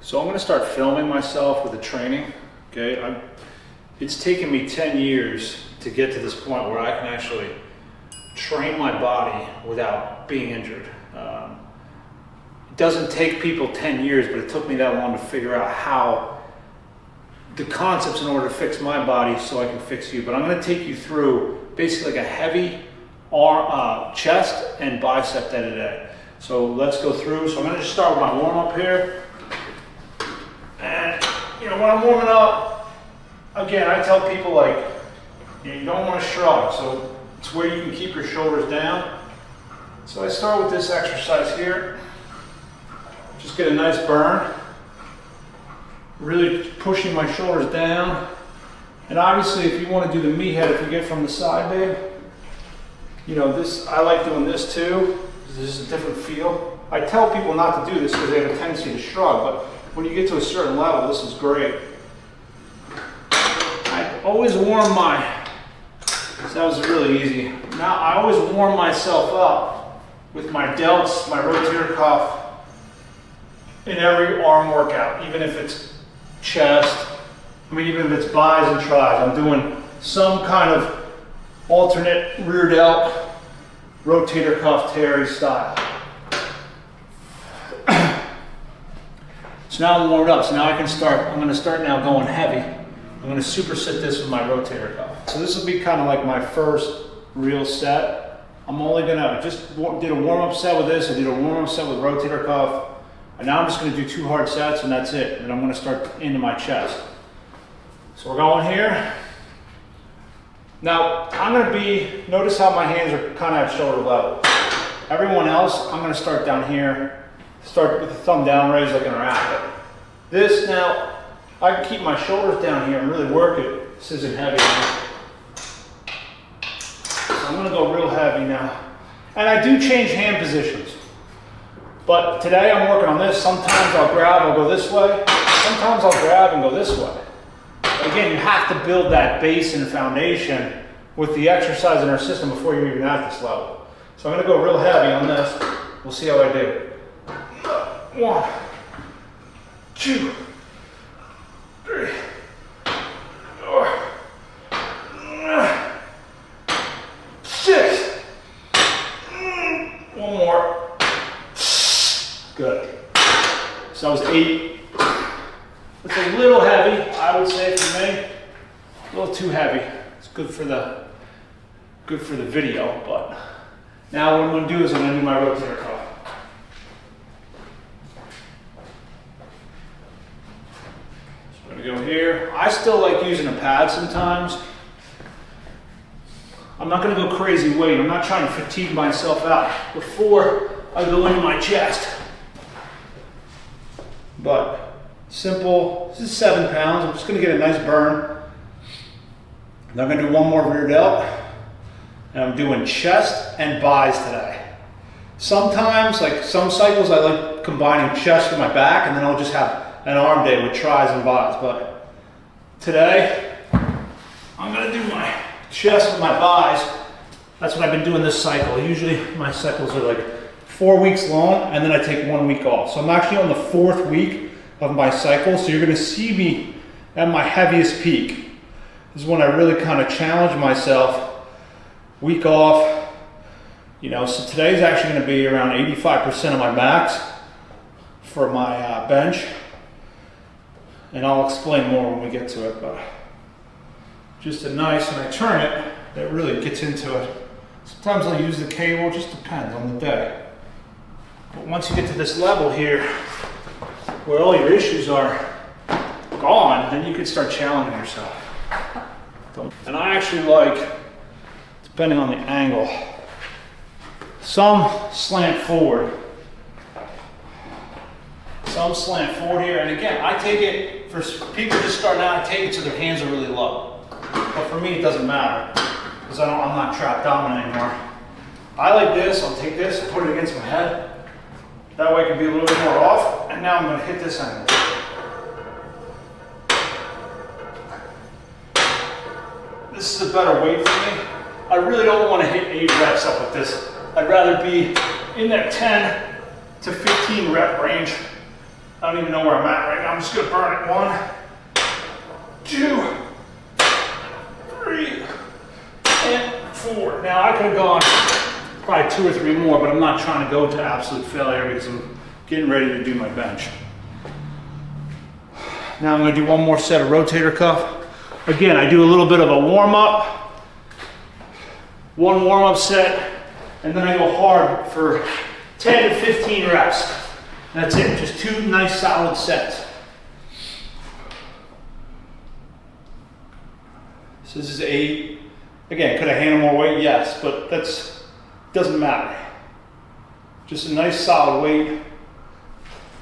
So I'm going to start filming myself with the training. Okay, it's taken me 10 years to get to this point where I can actually train my body without being injured. It doesn't take people 10 years, but it took me that long to figure out how the concepts in order to fix my body so I can fix you. But I'm going to take you through basically like a heavy arm, chest and bicep day to day. So let's go through. So I'm going to just start with my warm up here. And when I'm warming up, again, I tell people like, you don't want to shrug. So it's where you can keep your shoulders down. So I start with this exercise here. Just get a nice burn. Really pushing my shoulders down. And obviously if you want to do the meat head, if you get from the side, babe, this, I like doing this too. This is a different feel. I tell people not to do this because they have a tendency to shrug, but when you get to a certain level, this is great. I always warm so that was really easy. Now I always warm myself up with my delts, my rotator cuff, in every arm workout, even if it's chest, even if it's bis and tris. I'm doing some kind of alternate rear delt, rotator cuff Terry style. So now I'm warmed up, so now I can start. I'm going to start now going heavy. I'm going to superset this with my rotator cuff. So this will be kind of like my first real set. I'm only going to did a warm-up set with this. I did a warm-up set with rotator cuff. And now I'm just going to do 2 hard sets and that's it. And I'm going to start into my chest. So we're going here. Now I'm going to notice how my hands are kind of at shoulder level. Everyone else, I'm going to start down here. Start with the thumb down raised like an racket. This now, I can keep my shoulders down here and really work it. This isn't heavy enough. So I'm going to go real heavy now. And I do change hand positions. But today I'm working on this. Sometimes I'll grab, I'll go this way. Sometimes I'll grab and go this way. But again, you have to build that base and foundation with the exercise in our system before you're even at this level. So I'm going to go real heavy on this. We'll see how I do. 1, 2, 3, 4, 6. One more. Good. So that was 8. It's a little heavy, I would say for me. A little too heavy. It's good for the video, but now what I'm going to do is I'm going to do my rotator cuff. So I'm going to go here. I still like using a pad sometimes. I'm not going to go crazy weight. I'm not trying to fatigue myself out before I go into my chest. But simple, this is 7 pounds. I'm just going to get a nice burn. And I'm going to do one more rear delt. And I'm doing chest and bis today. Sometimes, like some cycles, I like combining chest with my back, and then I'll just have an arm day with tris and bis. But today, I'm going to do my chest with my bis. That's what I've been doing this cycle. Usually my cycles are like 4 weeks long, and then I take 1 week off. So I'm actually on the 4th week of my cycle. So you're going to see me at my heaviest peak. This is when I really kind of challenge myself. Week off. So today's actually going to be around 85% of my max for my bench. And I'll explain more when we get to it. But just a nice, when I turn it, it really gets into it. Sometimes I'll use the cable, it just depends on the day. But once you get to this level here, where all your issues are gone, then you can start challenging yourself. And I actually like, depending on the angle, some slant forward. Some slant forward here. And again, I take it, for people just starting out, I take it so their hands are really low. But for me, it doesn't matter, because I'm not trap dominant anymore. I like this, I'll take this, put it against my head. That way it can be a little bit more off. And now I'm going to hit this angle. This is a better weight for me. I really don't want to hit 8 reps up with this. I'd rather be in that 10 to 15 rep range I don't even know where I'm at right now. I'm just gonna burn it. 1, 2, 3, and 4. Now I could have gone probably 2 or 3 more, but I'm not trying to go to absolute failure because I'm getting ready to do my bench. Now I'm gonna do one more set of rotator cuff. Again, I do a little bit of a warm up, one warm up set, and then I go hard for 10 to 15 reps. That's it, just 2 nice solid sets. So this is 8. Again, could I handle more weight? Yes, but doesn't matter. Just a nice solid weight.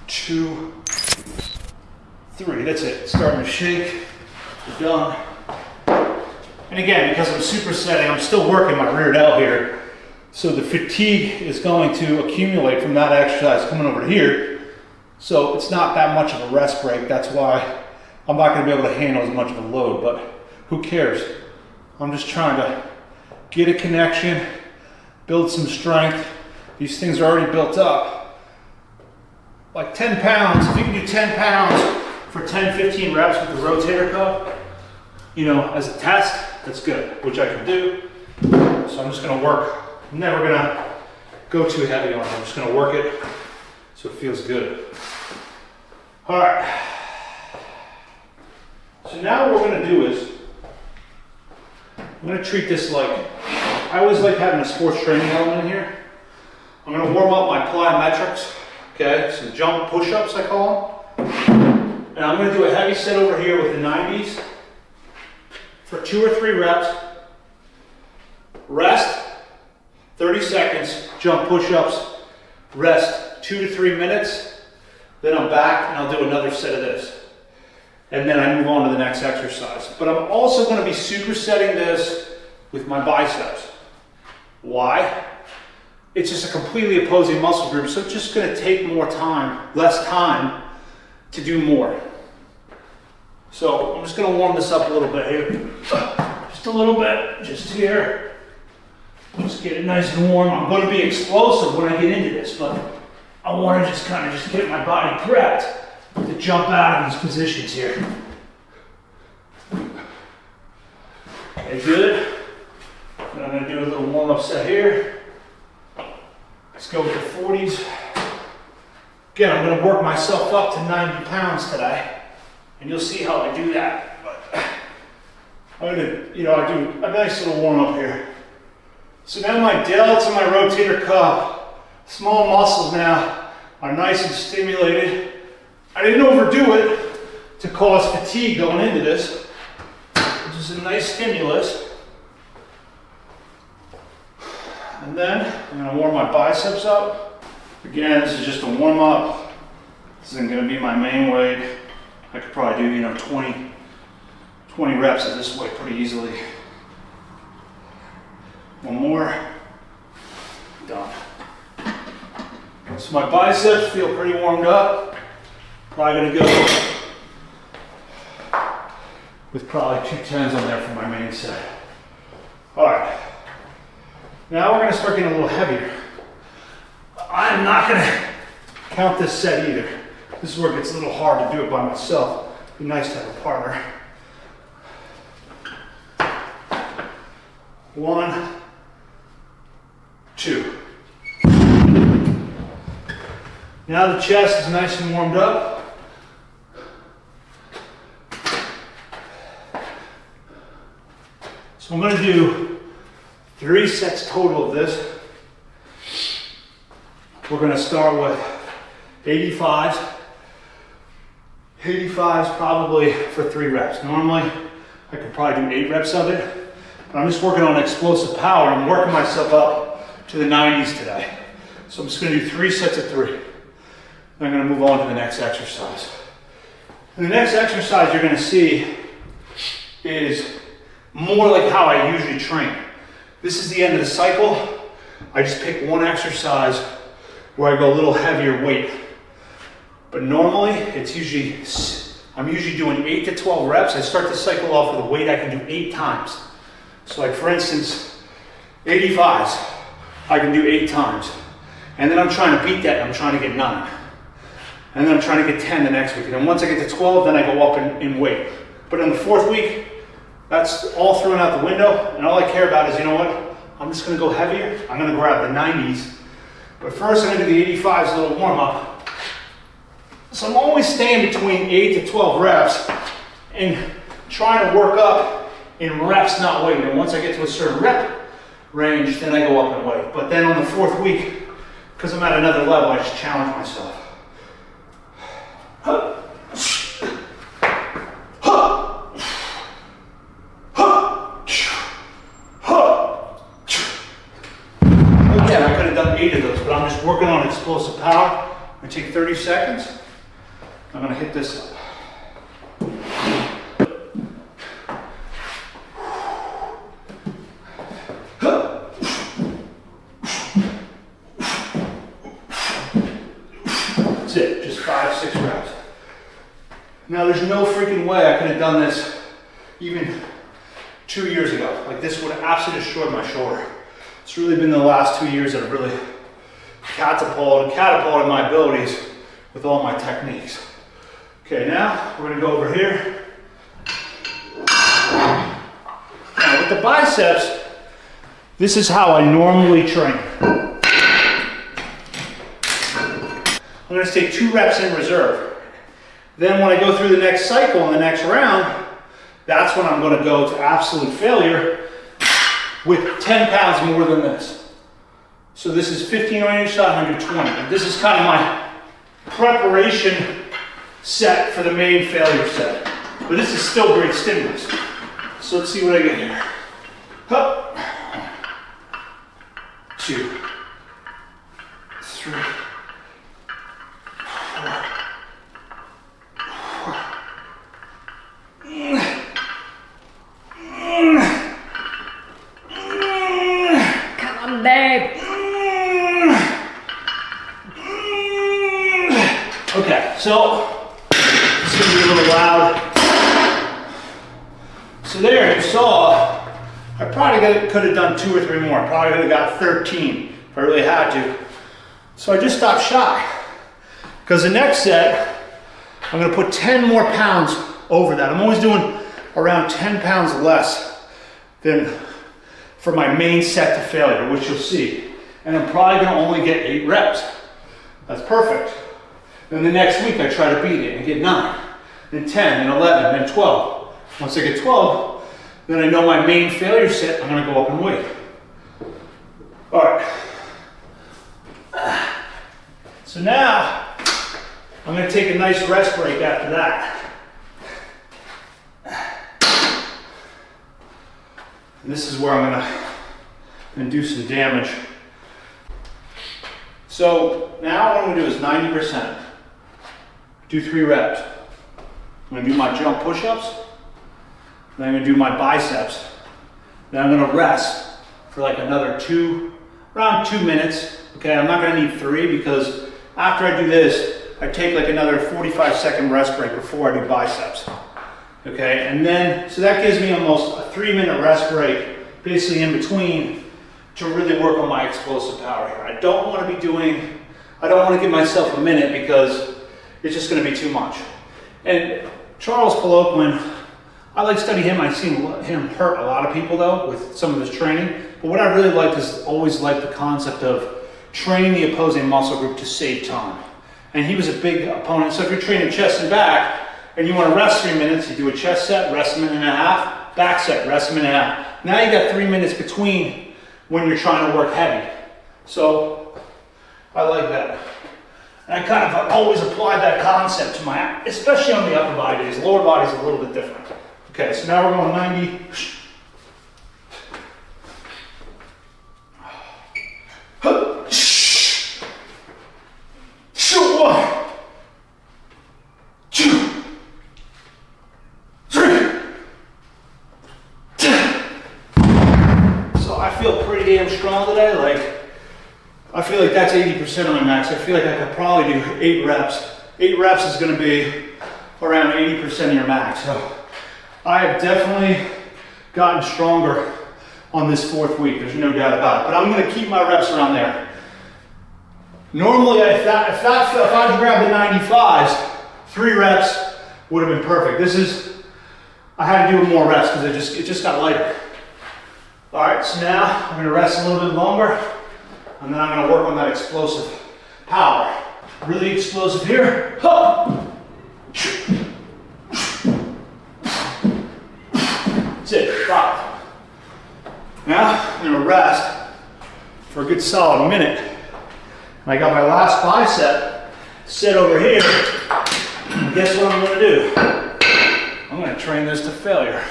2, 3, that's it. Starting to shake, we're done. And again, because I'm supersetting, I'm still working my rear delt here. So the fatigue is going to accumulate from that exercise coming over here. So it's not that much of a rest break. That's why I'm not gonna be able to handle as much of a load, but who cares? I'm just trying to get a connection, build some strength. These things are already built up. Like 10 pounds, if you can do 10 pounds for 10, 15 reps with the rotator cuff, you know, as a test, that's good, which I can do. So I'm just gonna work. I'm never gonna go too heavy on it. I'm just gonna work it so it feels good. All right. So now what we're gonna do is, I'm gonna treat this like, I always like having a sports training element in here. I'm gonna warm up my plyometrics, okay? Some jump push-ups, I call them. And I'm gonna do a heavy set over here with the 90s for 2 or 3 reps. Rest, 30 seconds, jump push-ups, rest 2 to 3 minutes, then I'm back and I'll do another set of this. And then I move on to the next exercise. But I'm also gonna be supersetting this with my biceps. Why? It's just a completely opposing muscle group, so it's just gonna take more time, less time to do more. So I'm just gonna warm this up a little bit here. Just a little bit, just here. Just get it nice and warm. I'm gonna be explosive when I get into this, but I wanna just kind of just get my body prepped to jump out of these positions here. Okay, good. And I'm gonna do a little warm-up set here. Let's go with the 40s. Again, I'm gonna work myself up to 90 pounds today, and you'll see how I do that. But I'm gonna, I do a nice little warm-up here. So now my delts and my rotator cuff, small muscles now, are nice and stimulated. I didn't overdo it to cause fatigue going into this, which is a nice stimulus. And then I'm gonna warm my biceps up. Again, this is just a warm up. This isn't gonna be my main weight. I could probably do, 20 reps of this weight pretty easily. One more, done. So my biceps feel pretty warmed up. Probably gonna go with probably 2 10s on there for my main set. All right, now we're gonna start getting a little heavier. I am not gonna count this set either. This is where it gets a little hard to do it by myself. It'd be nice to have a partner. 1, 2. Now the chest is nice and warmed up. So I'm going to do 3 sets total of this. We're going to start with 85s. 85s probably for 3 reps. Normally I could probably do 8 reps of it, but I'm just working on explosive power. I'm working myself up to the 90s today. So I'm just going to do 3 sets of 3. Then I'm going to move on to the next exercise. And the next exercise you're going to see is more like how I usually train. This is the end of the cycle. I just pick one exercise where I go a little heavier weight. But normally I'm usually doing 8 to 12 reps. I start the cycle off with a weight I can do 8 times. So like for instance, 85s, I can do 8 times. And then I'm trying to beat that, I'm trying to get 9. And then I'm trying to get 10 the next week. And then once I get to 12, then I go up in weight. But in the 4th week, that's all thrown out the window. And all I care about is, you know what? I'm just gonna go heavier. I'm gonna grab the 90s. But first I'm gonna do the 85s, a little warm up. So I'm always staying between 8 to 12 reps and trying to work up in reps, not weight. And once I get to a certain rep range, then I go up in weight. But then on the 4th week, because I'm at another level, I just challenge myself. Again, I could have done 8 of those, but I'm just working on explosive power. I'm gonna take 30 seconds. I'm gonna hit this up. That's it, just 5, 6 reps. Now there's no freaking way I could have done this even 2 years ago. Like this would have absolutely destroyed my shoulder. It's really been the last 2 years that have really catapulted my abilities with all my techniques. Okay, now we're gonna go over here. Now with the biceps, this is how I normally train. I'm gonna take 2 reps in reserve. Then when I go through the next cycle and the next round, that's when I'm gonna go to absolute failure with 10 pounds more than this. So this is 15 on each side, 120. And this is kind of my preparation set for the main failure set. But this is still great stimulus. So let's see what I get here. Up. 2, 3, 4. Come on, babe. Okay, so this is gonna be a little loud. So there, you saw, I probably could have done 2 or 3 more. Probably could have got 13 if I really had to. So I just stopped shy. Because the next set, I'm gonna put 10 more pounds over that. I'm always doing around 10 pounds less than for my main set to failure, which you'll see. And I'm probably gonna only get 8 reps. That's perfect. Then the next week I try to beat it and get 9, then 10, then 11, then 12. Once I get 12, then I know my main failure set, I'm gonna go up in weight. All right. So now, I'm gonna take a nice rest break after that. And this is where I'm gonna do some damage. So now what I'm gonna do is 90%. Do 3 reps. I'm gonna do my jump push-ups. Then I'm gonna do my biceps. Then I'm gonna rest for like another around 2 minutes. Okay, I'm not gonna need 3 because after I do this, I take like another 45-second rest break before I do biceps. Okay, and then, so that gives me almost a 3-minute rest break, basically in between, to really work on my explosive power here. I don't wanna give myself a minute because it's just gonna be too much. And Charles Colloquin, I like studying him. I've seen him hurt a lot of people though with some of his training. But what I really liked is always liked the concept of training the opposing muscle group to save time. And he was a big opponent. So if you're training chest and back and you want to rest 3 minutes, you do a chest set, rest a minute and a half, back set, rest a minute and a half. Now you got 3 minutes between when you're trying to work heavy. So I like that. And I kind of always applied that concept to my, especially on the upper body days. Lower body's a little bit different. Okay, so now we're going 90. Today, like I feel like that's 80% of my max. I feel like I could probably do 8 reps. 8 reps is going to be around 80% of your max. So I have definitely gotten stronger on this 4th week. There's no doubt about it. But I'm going to keep my reps around there. Normally, if I grabbed the 95s, 3 reps would have been perfect. I had to do more reps because it just got lighter. All right, so now I'm gonna rest a little bit longer, and then I'm gonna work on that explosive power. Really explosive here. That's it, 5. Now I'm gonna rest for a good solid minute. And I got my last bicep set over here. And guess what I'm gonna do? I'm gonna train this to failure.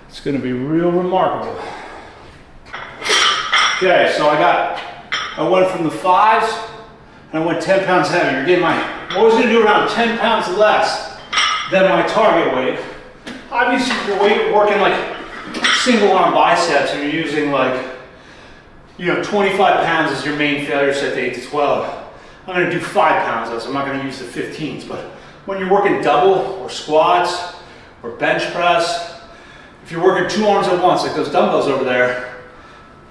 It's gonna be real remarkable. Okay, so I went from the 5s and I went 10 pounds heavier. Again, I'm always gonna do around 10 pounds less than my target weight. Obviously, if you're working like single arm biceps and you're using like, 25 pounds as your main failure set to 8 to 12. I'm gonna do 5 pounds less. I'm not gonna use the 15s, but when you're working double or squats or bench press, if you're working 2 arms at once, like those dumbbells over there,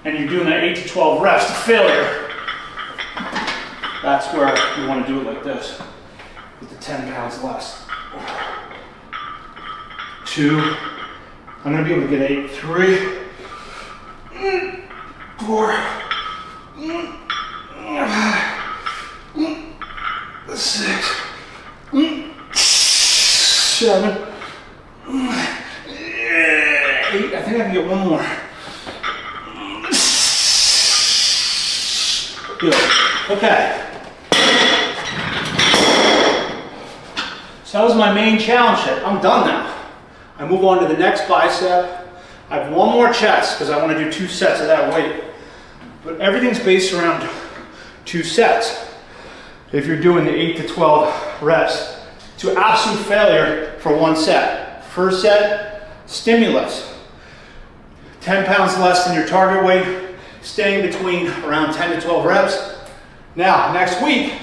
and you're doing that 8 to 12 reps to failure, that's where you wanna do it like this, with the 10 pounds less. 2, I'm gonna be able to get 8, 3, 4, 6, 7, 8. I think I can get one more. Good. Okay. So that was my main challenge set. I'm done now. I move on to the next bicep. I have one more chest because I want to do 2 sets of that weight. But everything's based around 2 sets. If you're doing the 8 to 12 reps to absolute failure for 1 set. First set, stimulus. 10 pounds less than your target weight, staying between around 10 to 12 reps. Now, next week,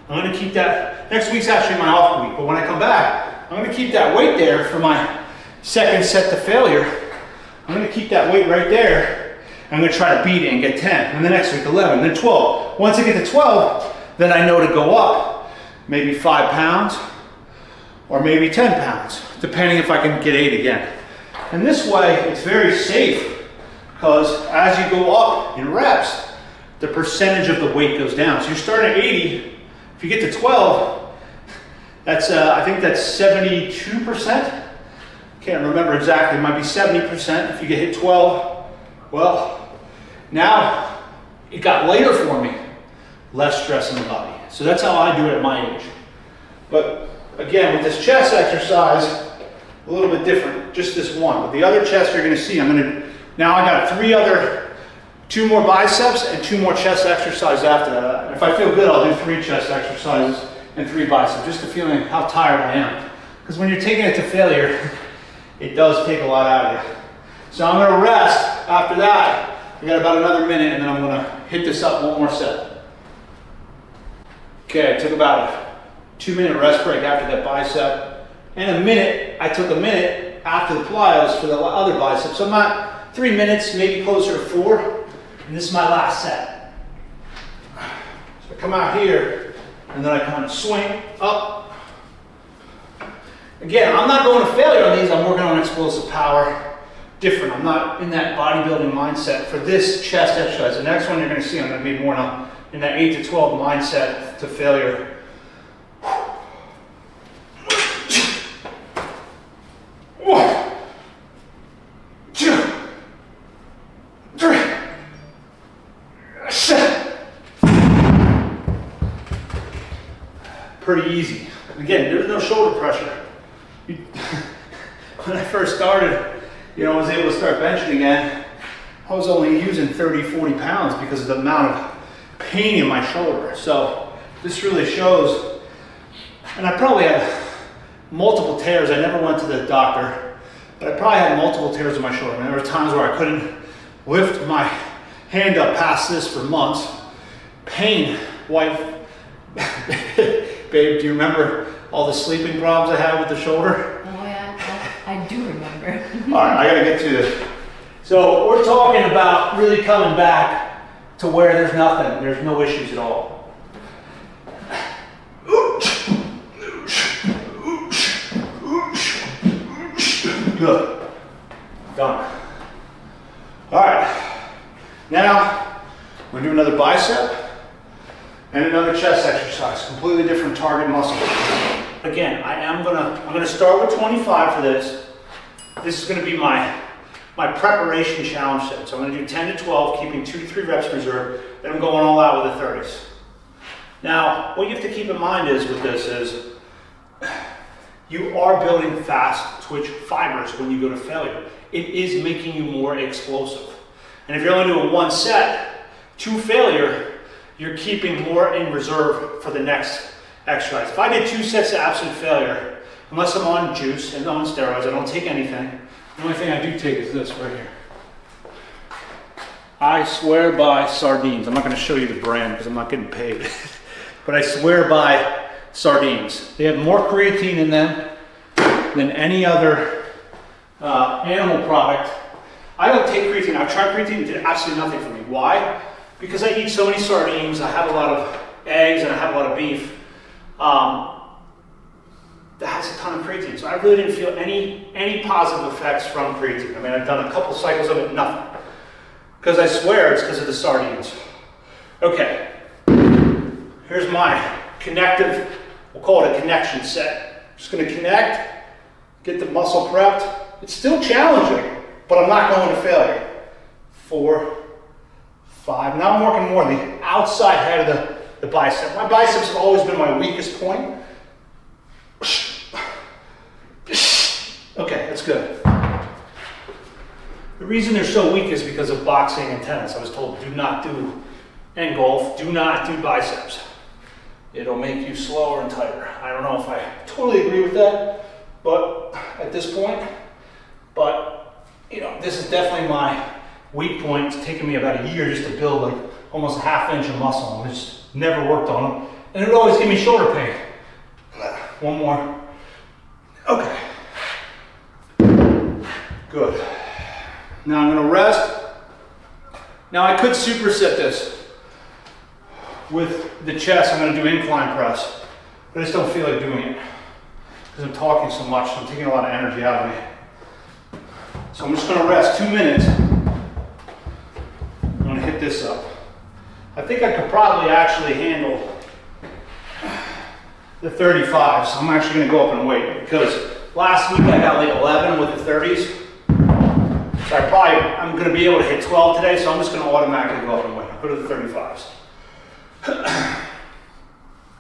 I'm going to keep that. Next week's actually my off week, but when I come back, I'm going to keep that weight there for my second set to failure. I'm going to keep that weight right there. I'm going to try to beat it and get 10. And the next week, 11, then 12. Once I get to 12, then I know to go up. Maybe 5 pounds or maybe 10 pounds, depending if I can get 8 again. And this way, it's very safe because as you go up in reps, the percentage of the weight goes down. So you're starting at 80. If you get to 12, that's I think that's 72%. Can't remember exactly, it might be 70%. If you get hit 12, well, now it got later for me. Less stress in the body. So that's how I do it at my age. But again, with this chest exercise, a little bit different, just this one. But the other chest you're gonna see, now I got 2 more biceps and 2 more chest exercises after that. If I feel good, I'll do 3 chest exercises and 3 biceps, just to feel how tired I am. Because when you're taking it to failure, it does take a lot out of you. So I'm gonna rest after that. I got about another minute and then I'm gonna hit this up 1 more set. Okay, I took about a 2-minute rest break after that bicep. And I took a minute after the plyos for the other bicep. So I'm at 3 minutes, maybe closer to 4. And this is my last set. So I come out here and then I kind of swing up. Again, I'm not going to failure on these, I'm working on explosive power. Different, I'm not in that bodybuilding mindset for this chest exercise. The next one you're going to see, I'm going to be more in that 8 to 12 mindset to failure. 1, 2, 3, 7. Pretty easy. Again, there's no shoulder pressure. When I first started, I was able to start benching again. I was only using 30, 40 pounds because of the amount of pain in my shoulder. So this really shows, and I probably had multiple tears. I never went to the doctor, but I probably had multiple tears in my shoulder. I mean, there were times where I couldn't lift my hand up past this for months. Pain, wife, babe, do you remember all the sleeping problems I had with the shoulder? Oh yeah, I do remember. All right, I gotta get to this. So we're talking about really coming back to where there's nothing, there's no issues at all. Good. Done. All right. Now, we're gonna do another bicep and another chest exercise. Completely different target muscle. Again, I'm gonna start with 25 for this. This is gonna be my preparation challenge set. So I'm gonna do 10 to 12, keeping 2 to 3 reps reserved. Then I'm going all out with the 30s. Now, what you have to keep in mind is with this is you are building fast twitch fibers when you go to failure. It is making you more explosive. And if you're only doing 1 set to failure, you're keeping more in reserve for the next exercise. If I did 2 sets to absolute failure, unless I'm on juice and on steroids, I don't take anything. The only thing I do take is this right here. I swear by sardines. I'm not going to show you the brand because I'm not getting paid. But I swear by sardines. They have more creatine in them than any other animal product. I don't take creatine. I've tried creatine, it did absolutely nothing for me. Why? Because I eat so many sardines, I have a lot of eggs, and I have a lot of beef. That has a ton of creatine. So I really didn't feel any positive effects from creatine. I mean, I've done a couple cycles of it, nothing. Because I swear it's because of the sardines. Okay, here's my connective, we'll call it a connection set. Just gonna connect, get the muscle prepped. It's still challenging, but I'm not going to failure. 4, 5, now I'm working more on the outside head of the bicep. My biceps have always been my weakest point. Okay, that's good. The reason they're so weak is because of boxing and tennis. I was told do not do, and golf, do not do biceps. It'll make you slower and tighter. I don't know if I totally agree with that, but at this point, you know, this is definitely my weak point. It's taken me about a year just to build like almost a ½ inch of muscle. I just never worked on them. And it would always give me shoulder pain. 1 more. Okay. Good. Now I'm gonna rest. Now I could superset this with the chest. I'm gonna do incline press, but I just don't feel like doing it because I'm talking so much. So I'm taking a lot of energy out of me. So I'm just gonna rest 2 minutes. I'm gonna hit this up. I think I could probably actually handle the 35, so I'm actually gonna go up and weight because last week I got like 11 with the 30s. So I'm gonna be able to hit 12 today, so I'm just gonna automatically go up and weight. Go to the 35s.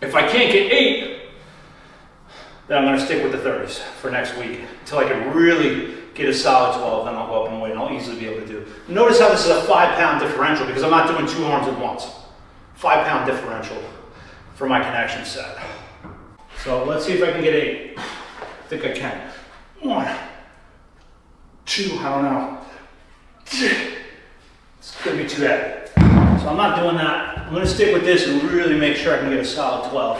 If I can't get 8, then I'm gonna stick with the 30s for next week until I can really get a solid 12, then I'll go up and weight and I'll easily be able to do. Notice how this is a 5-pound differential because I'm not doing 2 arms at once. 5-pound differential for my connection set. So let's see if I can get 8. I think I can. 1, 2, I don't know. It's gonna be too heavy. So I'm not doing that. I'm gonna stick with this and really make sure I can get a solid 12.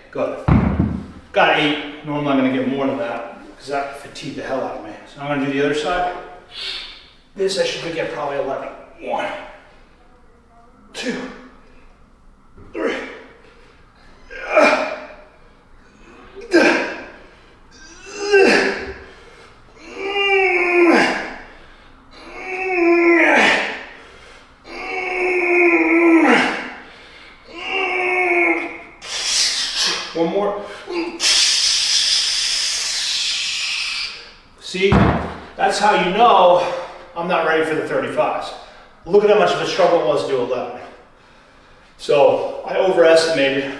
Good. Got 8. Normally I'm gonna get more than that because that fatigued the hell out of me. So I'm gonna do the other side. This I should get probably 11. 1, 2, 3. One more. See, that's how you know I'm not ready for the 35s. Look at how much of a struggle it was to do 11. So I overestimated.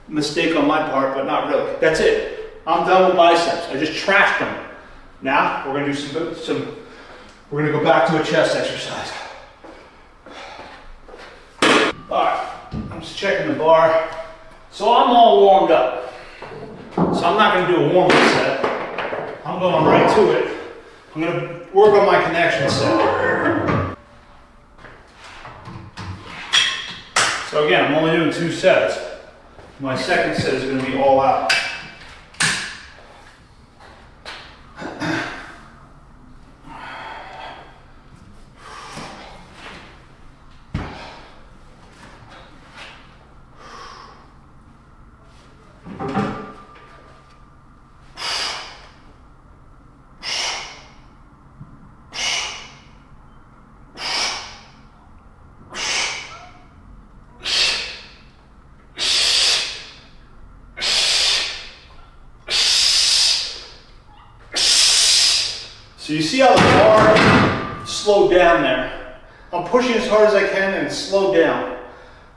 Mistake on my part, but not really. That's it. I'm done with biceps. I just trashed them. Now we're gonna do we're gonna go back to a chest exercise. All right, I'm just checking the bar. So I'm all warmed up. So I'm not gonna do a warm-up set. I'm going right to it. I'm gonna work on my connection set. So again, I'm only doing 2 sets. My second set is going to be all out. So you see how the bar slowed down there. I'm pushing as hard as I can and it's slowed down.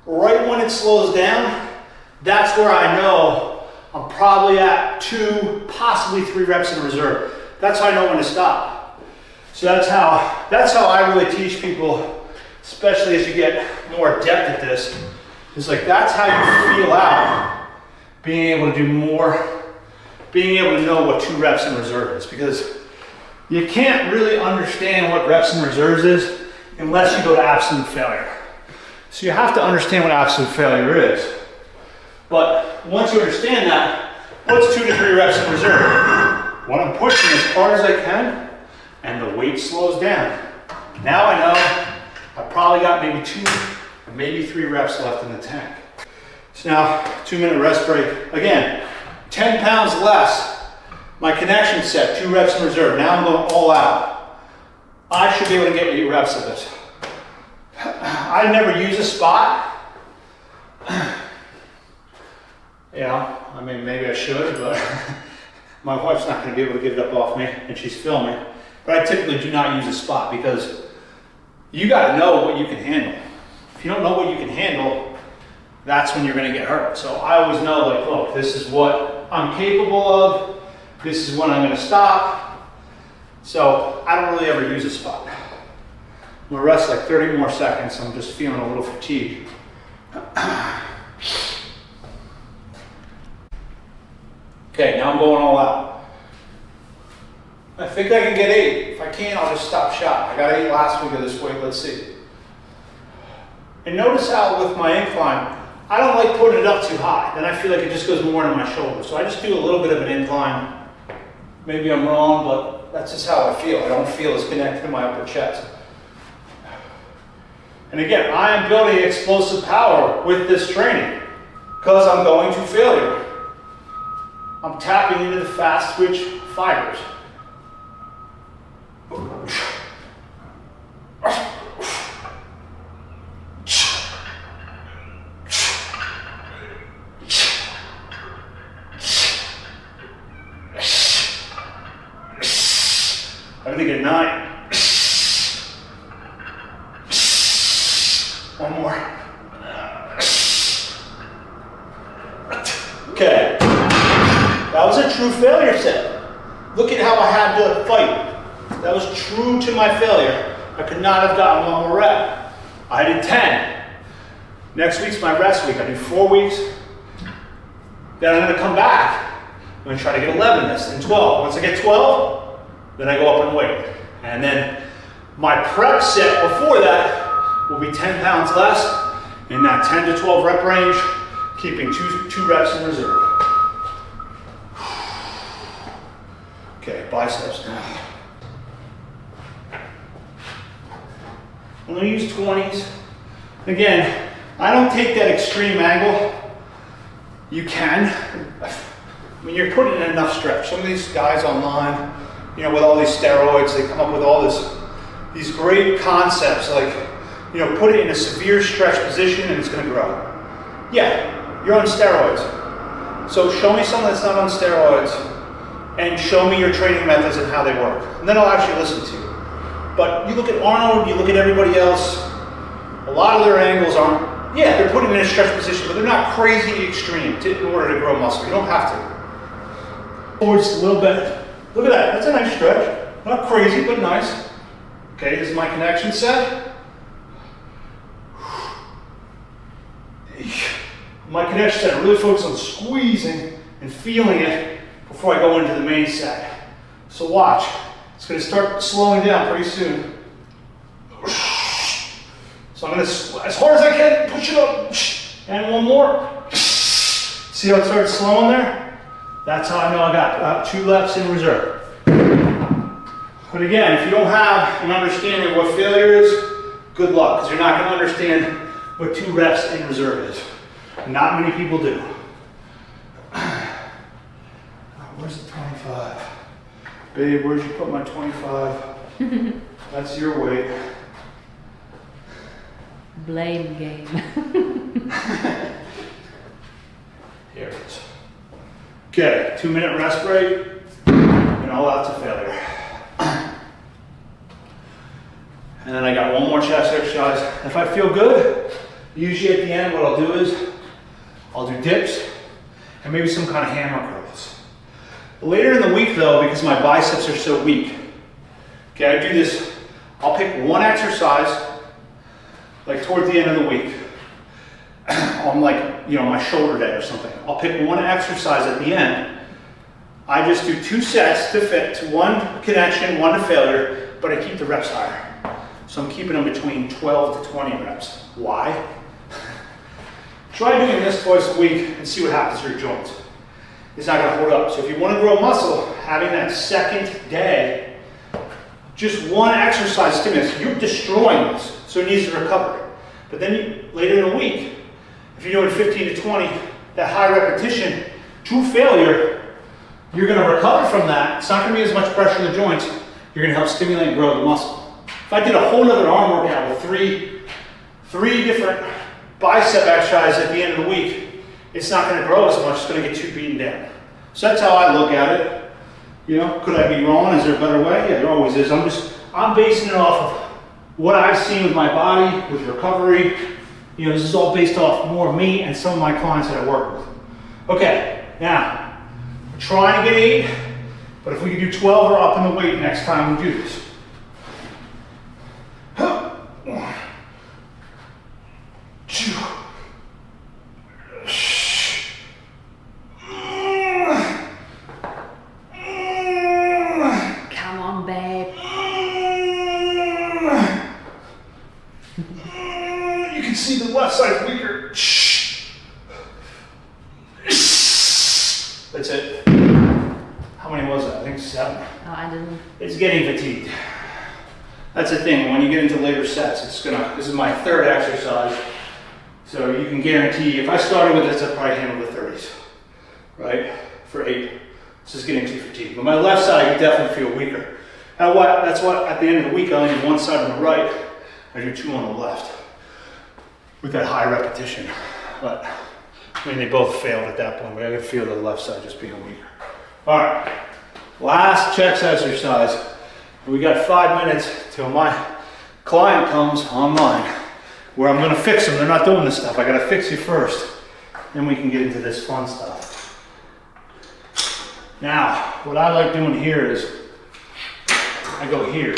Right when it slows down, that's where I know I'm probably at 2, possibly 3 reps in reserve. That's how I know when to stop. So that's how I really teach people, especially as you get more adept at this. It's like that's how you feel out being able to do more, being able to know what 2 reps in reserve is, because you can't really understand what reps in reserves is unless you go to absolute failure. So you have to understand what absolute failure is. But once you understand that, what's 2 to 3 reps in reserve? When I'm pushing as hard as I can and the weight slows down. Now I know I probably got maybe 2 or maybe 3 reps left in the tank. So now 2-minute rest break. Again, 10 pounds less. My connection set, 2 reps in reserve. Now I'm going all out. I should be able to get 8 reps of this. I never use a spot. Yeah, I mean, maybe I should, but my wife's not going to be able to get it up off me, and she's filming. But I typically do not use a spot because you got to know what you can handle. If you don't know what you can handle, that's when you're going to get hurt. So I always know, like, look, this is what I'm capable of. This is when I'm going to stop. So I don't really ever use a spot. I'm going to rest like 30 more seconds. I'm just feeling a little fatigued. Okay, now I'm going all out. I think I can get 8. If I can't, I'll just stop shot. I got 8 last week of this weight. Let's see. And notice how with my incline, I don't like putting it up too high. Then I feel like it just goes more into my shoulder. So I just do a little bit of an incline. Maybe I'm wrong, but that's just how I feel. I don't feel as connected to my upper chest. And again, I am building explosive power with this training because I'm going to failure. I'm tapping into the fast twitch fibers. I'm gonna get 9. One more. Okay. That was a true failure set. Look at how I had to fight. That was true to my failure. I could not have gotten 1 more rep. I did 10. Next week's my rest week. I do 4 weeks. Then I'm gonna come back. I'm gonna try to get 11 this, then 12. Once I get 12, then I go up in weight. And then my prep set before that will be 10 pounds less in that 10 to 12 rep range, keeping 2 reps in reserve. Okay, biceps now. I'm gonna use 20s. Again, I don't take that extreme angle. You can. I mean, you're putting in enough stretch. Some of these guys online, you know, with all these steroids, they come up with all these great concepts like, you know, put it in a severe stretch position and it's gonna grow. Yeah, you're on steroids. So show me someone that's not on steroids and show me your training methods and how they work. And then I'll actually listen to you. But you look at Arnold, you look at everybody else, a lot of their angles aren't, yeah, they're putting in a stretch position, but they're not crazy extreme in order to grow muscle. You don't have to. Forward just a little bit. Look at that, that's a nice stretch. Not crazy, but nice. Okay, this is my connection set. My connection set, I really focus on squeezing and feeling it before I go into the main set. So watch, it's gonna start slowing down pretty soon. So I'm gonna, as hard as I can, push it up. And one more. See how it started slowing there? That's how I know I got 2 reps in reserve. But again, if you don't have an understanding of what failure is, good luck, because you're not gonna understand what 2 reps in reserve is. Not many people do. Where's the 25? Babe, where'd you put my 25? That's your weight. Blame game. Here it is. Okay, 2-minute rest break, and all out to failure. And then I got one more chest exercise. If I feel good, usually at the end what I'll do is I'll do dips and maybe some kind of hammer curls. Later in the week though, because my biceps are so weak, okay, I do this, I'll pick one exercise like towards the end of the week on like, you know, my shoulder day or something. I'll pick one exercise at the end. I just do 2 sets to fit, to 1 connection, 1 to failure, but I keep the reps higher. So I'm keeping them between 12 to 20 reps. Why? Try doing this twice a week and see what happens to your joints. It's not gonna hold up. So if you wanna grow muscle, having that second day, just 1 exercise stimulus, you're destroying this, so it needs to recover. But then later in the week, if you're doing 15 to 20, that high repetition to failure, you're gonna recover from that. It's not gonna be as much pressure on the joints. You're gonna help stimulate and grow the muscle. If I did a whole nother arm workout with three different bicep exercises at the end of the week, it's not gonna grow as much, it's gonna get too beaten down. So that's how I look at it. You know, could I be wrong? Is there a better way? Yeah, there always is. I'm basing it off of what I've seen with my body, with recovery. You know, this is all based off more of me and some of my clients that I work with. Okay, now, we're trying to get 8, but if we can do 12 or up in the weight next time we do this. Come on, babe. You can see the left side weaker. That's it. How many was that? I think 7. Oh, I didn't. It's getting fatigued. That's the thing, when you get into later sets, this is my 3rd exercise, so you can guarantee, if I started with this, I'd probably handle the 30s, right, for 8. This is getting too fatigued. But my left side, you definitely feel weaker. Now that's what, at the end of the week, I only do 1 side on the right, I do 2 on the left, with that high repetition. But, I mean, they both failed at that point, but I could feel the left side just being weaker. All right, last chest exercise. We got 5 minutes till my client comes online, where I'm gonna fix them. They're not doing this stuff. I gotta fix you first. Then we can get into this fun stuff. Now, what I like doing here is, I go here.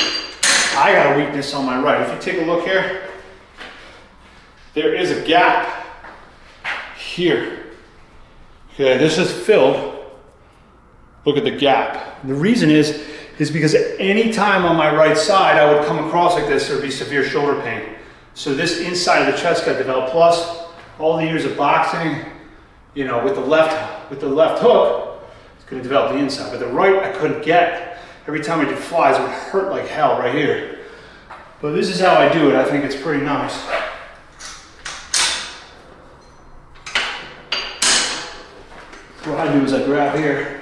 I got a weakness on my right. If you take a look here, there is a gap here. Okay, this is filled. Look at the gap. The reason is because any time on my right side I would come across like this, there would be severe shoulder pain. So this inside of the chest got developed, plus all the years of boxing, you know, with the left hook, it's gonna develop the inside. But the right I couldn't get. Every time I did flies, it would hurt like hell right here. But this is how I do it. I think it's pretty nice. What I do is I grab here.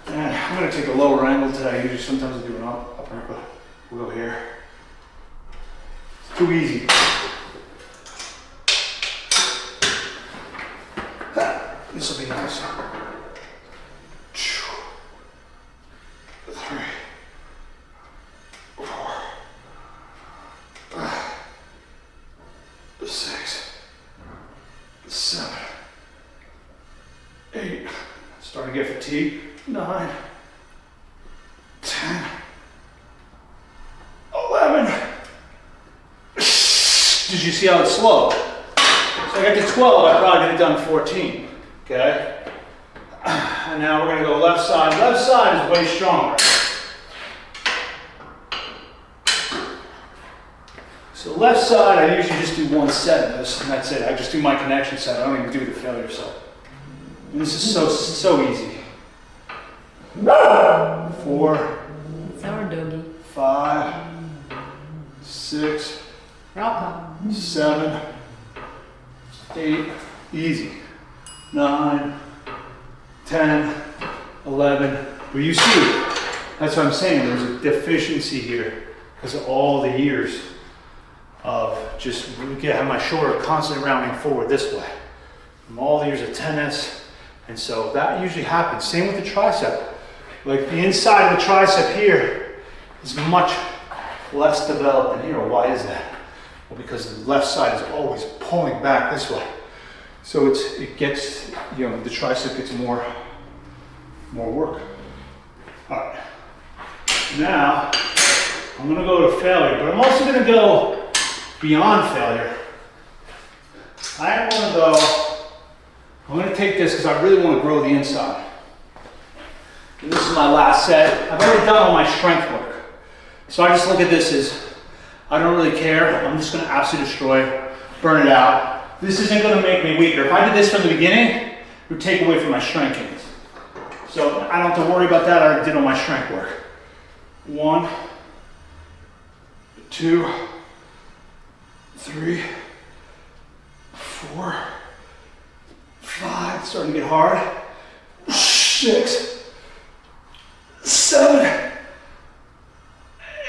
And I'm going to take a lower angle today. Usually sometimes I do an upper, but we'll go here. It's too easy. This will be nice. 3, 4, 5, 6, 7, 8. Starting to get fatigued. 9, 10, 11. Did you see how it's slow? So I got to 12, I probably could have done 14. Okay? And now we're going to go left side. Left side is way stronger. So left side, I usually just do 1 set of this, and that's it. I just do my connection set. I don't even do the failure set. And this is so easy. 4, Sour doggy. 5, 6, Rocco. 7, 8, easy. 9, 10, 11. But you see, that's what I'm saying. There's a deficiency here because of all the years of just have my shoulder constantly rounding forward this way. From all the years of tennis. And so that usually happens. Same with the tricep. Like the inside of the tricep here is much less developed than here. Why is that? Well, because the left side is always pulling back this way. So it gets, you know, the tricep gets more work. All right. Now, I'm gonna go to failure, but I'm also gonna go beyond failure. I'm gonna take this because I really want to grow the inside. And this is my last set. I've already done all my strength work. So I just look at this as, I don't really care. I'm just gonna absolutely destroy, burn it out. This isn't gonna make me weaker. If I did this from the beginning, it would take away from my strength gains. So I don't have to worry about that. I already did all my strength work. 1, 2, 3, 4, 5, starting to get hard. 6, 7,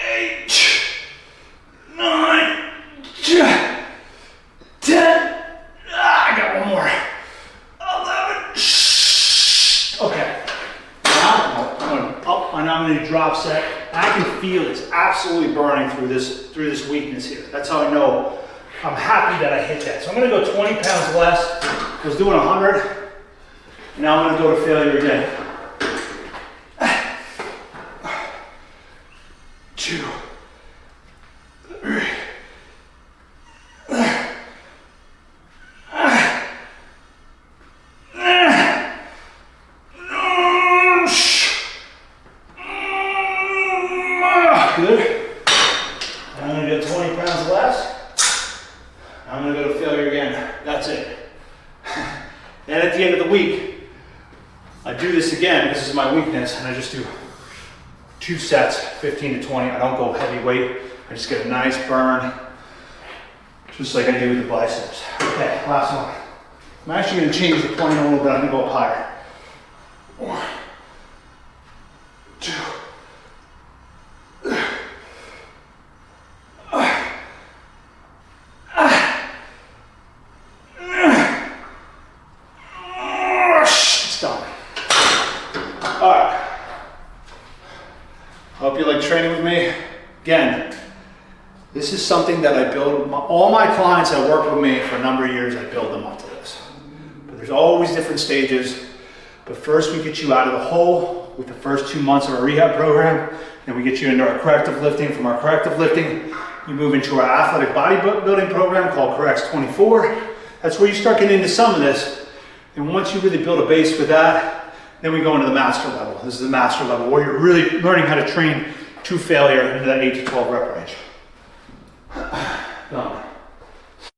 8, 9, 10. I got one more. 11. Okay. Now I'm going to drop set. I can feel it's absolutely burning through this weakness here. That's how I know I'm happy that I hit that. So I'm going to go 20 pounds less. I was doing 100. Now I'm going to go to failure again. 2, 3. Good. I'm going to go 20 pounds less. I'm going to go to failure again. That's it. Then at the end of the week, I do this again. This is my weakness, and I just do 2 sets, 15 to 20. I don't go heavy weight. I just get a nice burn, just like I do with the biceps. Okay, last one. I'm actually going to change the plane a little bit. I'm going to go up higher. 1, 2. It's done. All right. Hope you like training with me. Again, this is something that I build. All my clients that work with me for a number of years, I build them up to this. But there's always different stages. But first we get you out of the hole with the first 2 months of our rehab program. Then we get you into our corrective lifting. From our corrective lifting, you move into our athletic bodybuilding program called Corrects 24. That's where you start getting into some of this. And once you really build a base with that, then we go into the master level. This is the master level where you're really learning how to train to failure into that 8 to 12 rep range. Done.